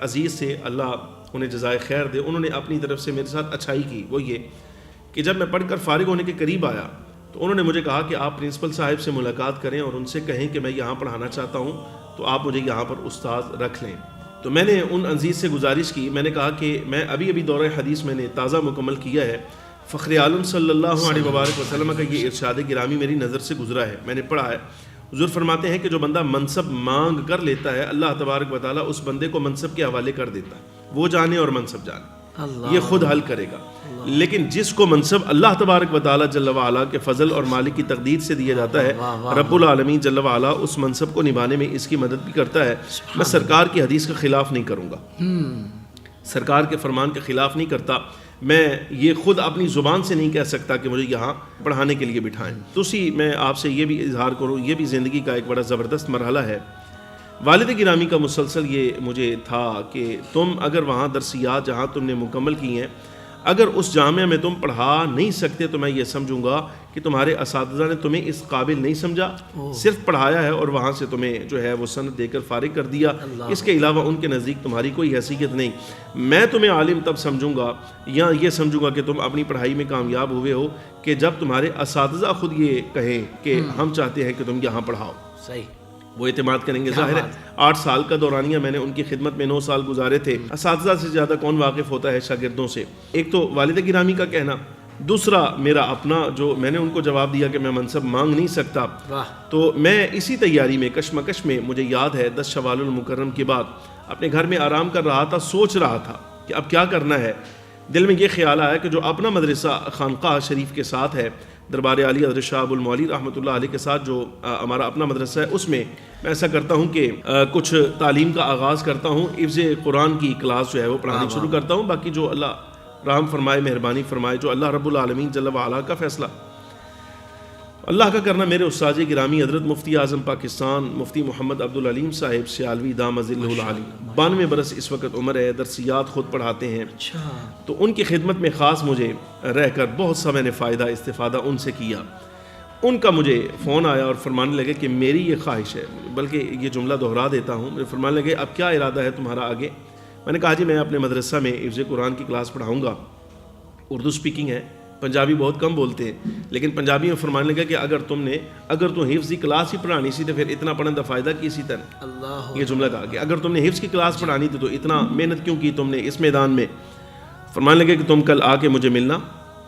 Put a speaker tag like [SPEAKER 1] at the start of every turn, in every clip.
[SPEAKER 1] عزیز سے، اللہ انہیں جزائے خیر دے، انہوں نے اپنی طرف سے میرے ساتھ اچھائی کی، وہ یہ کہ جب میں پڑھ کر فارغ ہونے کے قریب آیا تو انہوں نے مجھے کہا کہ آپ پرنسپل صاحب سے ملاقات کریں اور ان سے کہیں کہ میں یہاں پڑھانا چاہتا ہوں، تو آپ مجھے یہاں پر استاد رکھ لیں۔ تو میں نے ان عزیز سے گزارش کی، میں نے کہا کہ میں ابھی دورہ حدیث میں نے تازہ مکمل کیا ہے، فخر عالم صلی اللہ علیہ وآلہ وسلم کا یہ ارشاد گرامی میری نظر سے گزرا ہے، میں نے پڑھا ہے۔ حضور فرماتے ہیں کہ جو بندہ منصب مانگ کر لیتا ہے، اللہ تبارک و تعالیٰ اس بندے کو منصب کے حوالے کر دیتا ہے، وہ جانے اور منصب جانے، یہ خود حل کرے گا۔ لیکن جس کو منصب اللہ تبارک و تعالیٰ جل وعلا کے فضل اور مالک کی تقدیر سے دیا جاتا ہے، رب العالمین جل وعلا اس منصب کو نبھانے میں اس کی مدد بھی کرتا ہے۔ میں سرکار کی حدیث کے خلاف نہیں کروں گا، سرکار کے فرمان کے خلاف نہیں کرتا، میں یہ خود اپنی زبان سے نہیں کہہ سکتا کہ مجھے یہاں پڑھانے کے لیے بٹھائیں۔ دوسری میں آپ سے یہ بھی اظہار کروں، یہ بھی زندگی کا ایک بڑا زبردست مرحلہ ہے۔ والد گرامی کا مسلسل یہ مجھے تھا کہ تم اگر وہاں درسیات جہاں تم نے مکمل کی ہیں، اگر اس جامعہ میں تم پڑھا نہیں سکتے تو میں یہ سمجھوں گا کہ تمہارے اساتذہ نے تمہیں اس قابل نہیں سمجھا، صرف پڑھایا ہے اور وہاں سے تمہیں جو ہے وہ سند دے کر فارغ کر دیا، اس کے علاوہ ان کے نزدیک تمہاری کوئی حیثیت نہیں۔ میں تمہیں عالم تب سمجھوں گا یا یہ سمجھوں گا کہ تم اپنی پڑھائی میں کامیاب ہوئے ہو کہ جب تمہارے اساتذہ خود یہ کہیں کہ ہم چاہتے ہیں کہ تم یہاں پڑھاؤ، صحیح وہ اعتماد کریں گے۔ ظاہر ہے 8 سال کا دورانیہ میں نے ان کی خدمت میں 9 سال گزارے تھے، اساتذہ سے زیادہ کون واقف ہوتا ہے شاگردوں سے۔ ایک تو والد گرامی کا کہنا، دوسرا میرا اپنا جو میں نے ان کو جواب دیا کہ میں منصب مانگ نہیں سکتا، تو میں اسی تیاری میں کشمکش میں، مجھے یاد ہے 10 شوال المکرم کے بعد اپنے گھر میں آرام کر رہا تھا، سوچ رہا تھا کہ اب کیا کرنا ہے۔ دل میں یہ خیال آیا کہ جو اپنا مدرسہ خانقاہ شریف کے ساتھ ہے، دربار عالی حضرت شاہ ابو المعالی رحمۃ اللہ علیہ کے ساتھ جو ہمارا اپنا مدرسہ ہے، اس میں میں ایسا کرتا ہوں کہ کچھ تعلیم کا آغاز کرتا ہوں، حفظ قرآن کی کلاس جو ہے وہ پڑھانی شروع کرتا ہوں، باقی جو اللہ رحم فرمائے، مہربانی فرمائے، جو اللہ رب العالمین جل وعلا کا فیصلہ، اللہ کا کرنا۔ میرے استاد گرامی حضرت مفتی اعظم پاکستان مفتی محمد عبدالعلیم صاحب سیالوی دام ظلہ العالی، 92 برس اس وقت عمر ہے، درسیات خود پڑھاتے ہیں، تو ان کی خدمت میں خاص مجھے رہ کر بہت سا میں نے فائدہ استفادہ ان سے کیا۔ ان کا مجھے فون آیا اور فرمانے لگے کہ میری یہ خواہش ہے، بلکہ یہ جملہ دہرا دیتا ہوں، مجھے فرمانے لگے اب کیا ارادہ ہے تمہارا آگے؟ میں نے کہا جی میں اپنے مدرسہ میں حفظ قرآن کی کلاس پڑھاؤں گا، اردو سپیکنگ ہے، پنجابی بہت کم بولتے ہیں، لیکن پنجابی میں فرمانے لگا کہ اگر تم حفظ کی کلاس ہی پڑھانی سی تو پھر اتنا پڑھنے کا فائدہ کی سی طرح، یہ جملہ کہا کہ اگر تم نے حفظ کی کلاس پڑھانی تھی تو اتنا محنت کیوں کی تم نے اس میدان میں؟ فرمانے لگے کہ تم کل آ کے مجھے ملنا،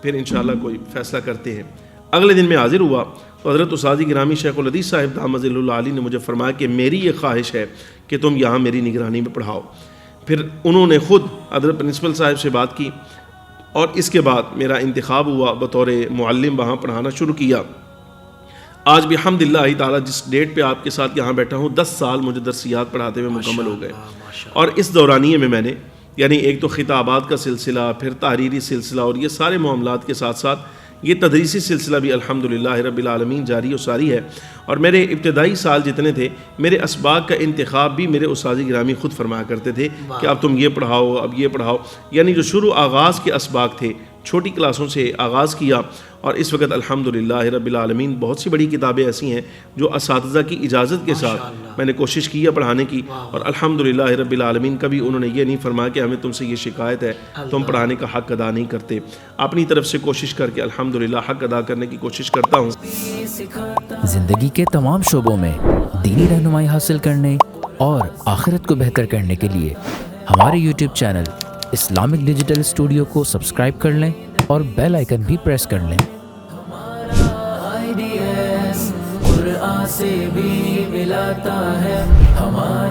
[SPEAKER 1] پھر انشاءاللہ کوئی فیصلہ کرتے ہیں۔ اگلے دن میں حاضر ہوا تو حضرت استاد گرامی شیخ الحدیث صاحب دام ظلہ العالی نے مجھے فرمایا کہ میری یہ خواہش ہے کہ تم یہاں میری نگرانی میں پڑھاؤ۔ پھر انہوں نے خود حضرت پرنسپل صاحب سے بات کی اور اس کے بعد میرا انتخاب ہوا، بطور معلم وہاں پڑھانا شروع کیا۔ آج بھی الحمدللہ تعالیٰ جس ڈیٹ پہ آپ کے ساتھ یہاں بیٹھا ہوں، 10 سال مجھے درسیات پڑھاتے ہوئے مکمل ہو گئے، اور اس دورانیے میں نے یعنی ایک تو خطابات کا سلسلہ، پھر تحریری سلسلہ، اور یہ سارے معاملات کے ساتھ ساتھ یہ تدریسی سلسلہ بھی الحمدللہ رب العالمین جاری و ساری ہے۔ اور میرے ابتدائی سال جتنے تھے، میرے اسباق کا انتخاب بھی میرے استاد گرامی خود فرمایا کرتے تھے کہ اب تم یہ پڑھاؤ، اب یہ پڑھاؤ، یعنی جو شروع آغاز کے اسباق تھے چھوٹی کلاسوں سے آغاز کیا، اور اس وقت الحمدللہ رب العالمین بہت سی بڑی کتابیں ایسی ہیں جو اساتذہ کی اجازت کے ساتھ میں نے کوشش کی ہے پڑھانے کی، اور الحمدللہ رب العالمین کبھی انہوں نے یہ نہیں فرمایا کہ ہمیں تم سے یہ شکایت ہے تم پڑھانے کا حق ادا نہیں کرتے۔ اپنی طرف سے کوشش کر کے الحمدللہ حق ادا کرنے کی کوشش کرتا ہوں۔
[SPEAKER 2] زندگی کے تمام شعبوں میں دینی رہنمائی حاصل کرنے اور آخرت کو بہتر کرنے کے لیے ہمارے YouTube channel Islamic digital studio کو سبسکرائب کر لیں اور بیل آئیکن بھی پریس کر لیں۔ قرآن سے بھی ملاتا ہے ہمارا